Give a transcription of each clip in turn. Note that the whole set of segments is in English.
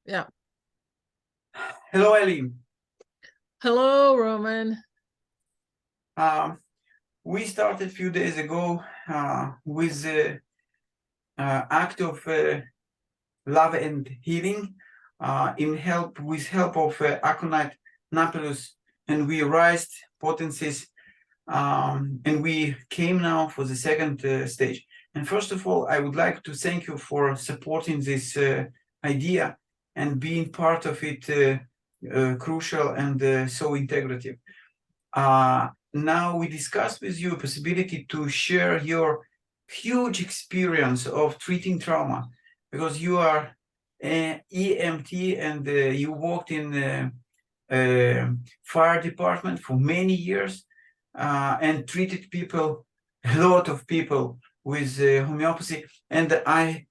Yeah. Hello, Eileen. Hello, Roman. Um, we started a few days ago with the act of love and healing with help of Aconite Naples, and we raised potencies, and we came now for the second stage. And first of all, I would like to thank you for supporting this idea and being part of it, crucial and so integrative. Now we discussed with you a possibility to share your huge experience of treating trauma, because you are an EMT and you worked in fire department for many years and treated people, a lot of people with homeopathy. And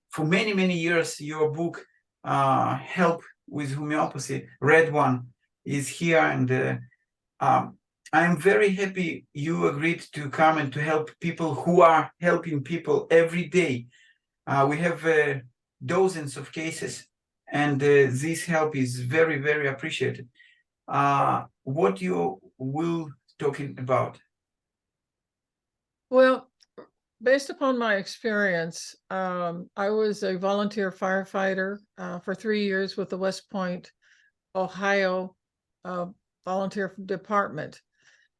for many, many years, your book, Help with Homeopathy, Red One, is here. And I'm very happy you agreed to come and to help people who are helping people every day. We have dozens of cases, and this help is very, very appreciated. What you will talking about? Well, based upon my experience, I was a volunteer firefighter for 3 years with the West Point, Ohio Volunteer Department.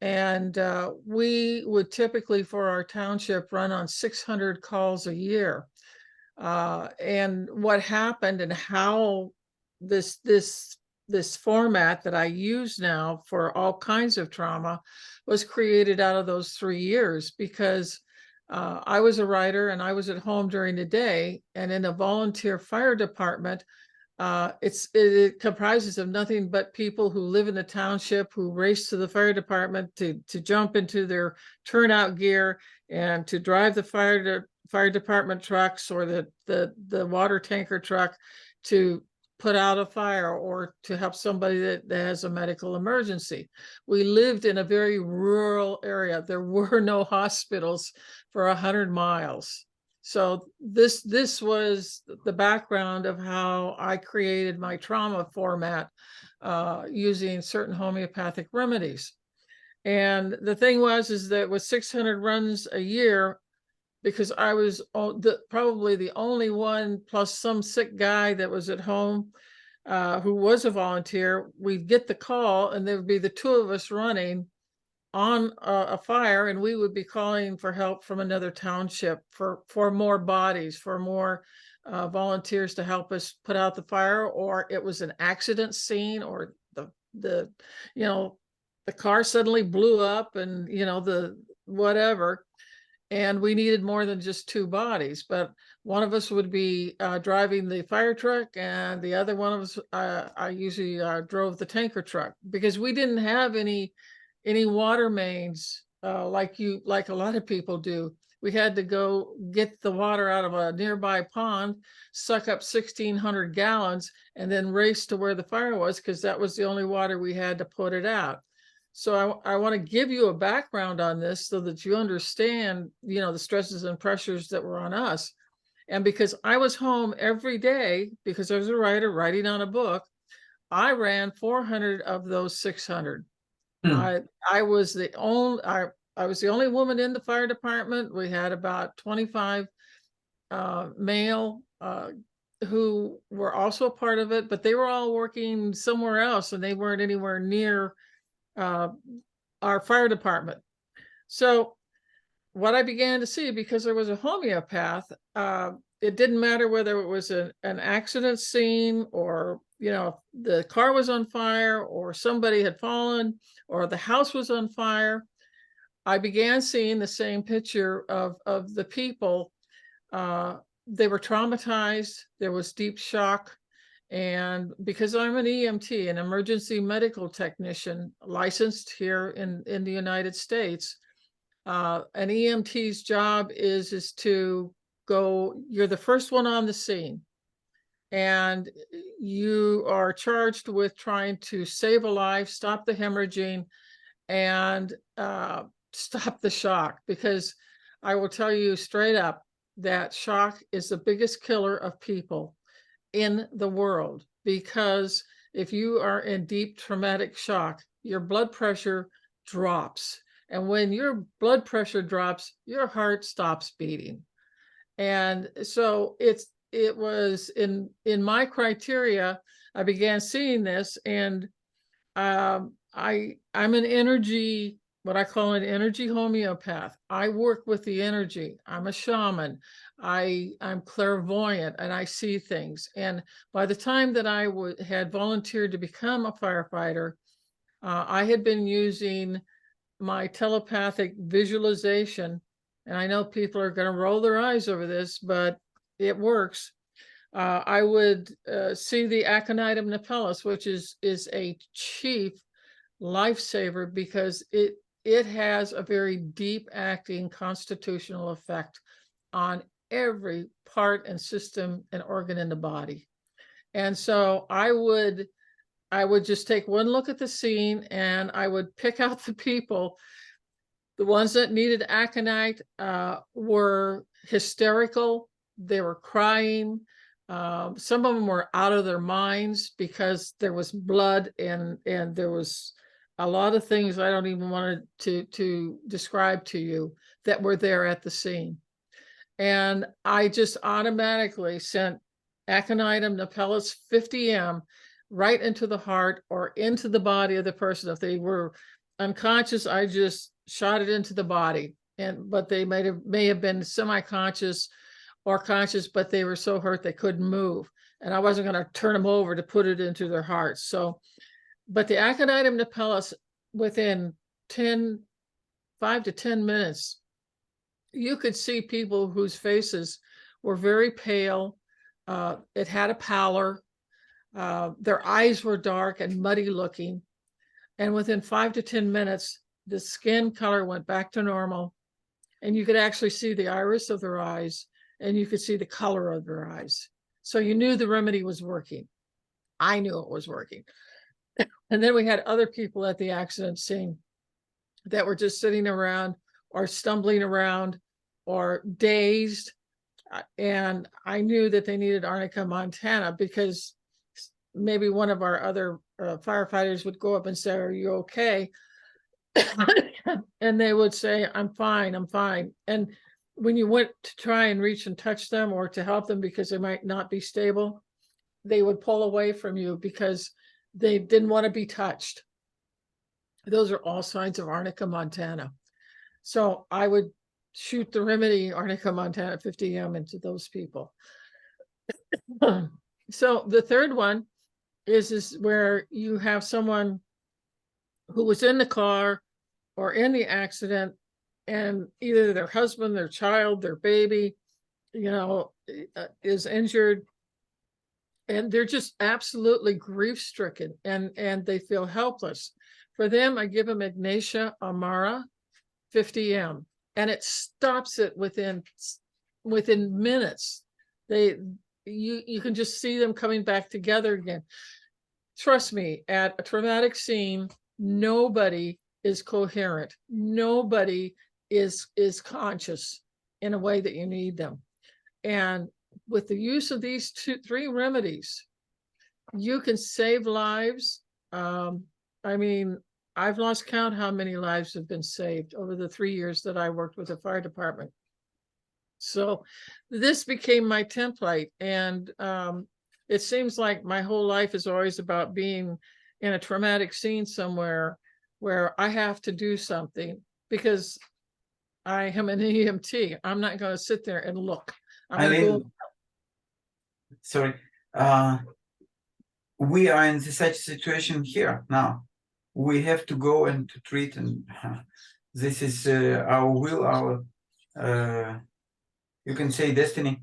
And we would typically, for our township, run on 600 calls a year. And what happened and how this format that I use now for all kinds of trauma was created out of those 3 years, because I was a writer and I was at home during the day, and in a volunteer fire department, it comprises of nothing but people who live in the township, who race to the fire department to jump into their turnout gear and to drive the fire department trucks or the water tanker truck to put out a fire or to help somebody that has a medical emergency. We lived in a very rural area. There were no hospitals for 100 miles. So this was the background of how I created my trauma format using certain homeopathic remedies. And the thing is that with 600 runs a year, because I was probably the only one, plus some sick guy that was at home who was a volunteer, we'd get the call and there would be the two of us running on a fire, and we would be calling for help from another township for more bodies, for more volunteers to help us put out the fire, or it was an accident scene, or the the car suddenly blew up, and the whatever, and we needed more than just two bodies. But one of us would be driving the fire truck, and the other one of us, I usually drove the tanker truck, because we didn't have any water mains like a lot of people do. We had to go get the water out of a nearby pond, suck up 1,600 gallons, and then race to where the fire was, because that was the only water we had to put it out. So I want to give you a background on this so that you understand, the stresses and pressures that were on us. And because I was home every day, because I was a writer writing on a book, I ran 400 of those 600. Hmm. I was the only woman in the fire department. We had about 25 male who were also a part of it, but they were all working somewhere else, and they weren't anywhere near our fire department. So what I began to see, because there was a homeopath, it didn't matter whether it was an accident scene, or the car was on fire, or somebody had fallen, or the house was on fire. I began seeing the same picture of the people. They were traumatized. There was deep shock. And because I'm an EMT, an emergency medical technician, licensed here in the United States, an EMT's job is to go, you're the first one on the scene, and you are charged with trying to save a life, stop the hemorrhaging, and stop the shock. Because I will tell you straight up that shock is the biggest killer of people. in the world, because if you are in deep traumatic shock, your blood pressure drops. And when your blood pressure drops, your heart stops beating. And so it was in my criteria, I began seeing this, and I'm an energy, what I call an energy homeopath. I work with the energy. I'm a shaman. I'm clairvoyant, and I see things. And by the time that I had volunteered to become a firefighter, I had been using my telepathic visualization. And I know people are going to roll their eyes over this, but it works. I would see the Aconitum napellus, which is a chief lifesaver, because it has a very deep acting constitutional effect on every part and system and organ in the body. And so I would just take one look at the scene, and I would pick out the people. The ones that needed aconite were hysterical. They were crying. Some of them were out of their minds because there was blood, and there was a lot of things I don't even want to describe to you that were there at the scene. And I just automatically sent Aconitum napellus 50 m right into the heart or into the body of the person. If they were unconscious, I just shot it into the body. But they may have been semi-conscious or conscious, but they were so hurt they couldn't move. And I wasn't going to turn them over to put it into their hearts. So, but the Aconitum napellus, within 5 to 10 minutes, you could see people whose faces were very pale. It had a pallor. Their eyes were dark and muddy looking. And within 5 to 10 minutes, the skin color went back to normal. And you could actually see the iris of their eyes, and you could see the color of their eyes. So you knew the remedy was working. I knew it was working. And then we had other people at the accident scene that were just sitting around or stumbling around or dazed. And I knew that they needed Arnica montana, because maybe one of our other firefighters would go up and say, "Are you okay?" And they would say, "I'm fine, I'm fine." And when you went to try and reach and touch them or to help them because they might not be stable, they would pull away from you because they didn't want to be touched. Those are all signs of Arnica montana. So I would shoot the remedy Arnica montana 50 m into those people. So the third one is where you have someone who was in the car or in the accident, and either their husband, their child, their baby, is injured, and they're just absolutely grief-stricken, and they feel helpless. For them, I give them Ignatia Amara 50 m, and it stops it within minutes. You can just see them coming back together again. Trust me, at a traumatic scene, nobody is coherent. Nobody is conscious in a way that you need them. And with the use of these 3 remedies, you can save lives. I mean, I've lost count how many lives have been saved over the 3 years that I worked with the fire department. So this became my template. And it seems like my whole life is always about being in a traumatic scene somewhere where I have to do something, because I am an EMT. I'm not going to sit there and look. Eileen, sorry. We are in such a situation here now. We have to go and to treat, and this is our will, our you can say destiny.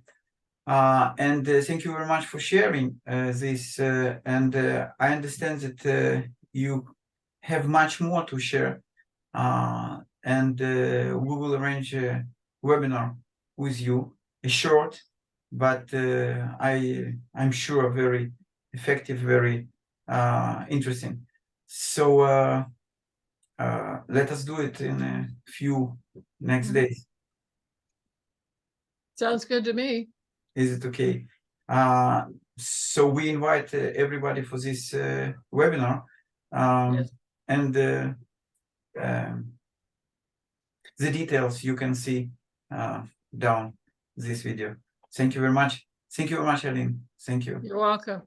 And thank you very much for sharing this. And I understand that you have much more to share. And we will arrange a webinar with you, a short, but I'm sure very effective, very interesting. So let us do it in a few next days. Sounds good to me. Is it okay? So we invite everybody for this webinar, Yes. and the details you can see down this video. Thank you very much. Thank you very much, Eileen. Thank you. You're welcome.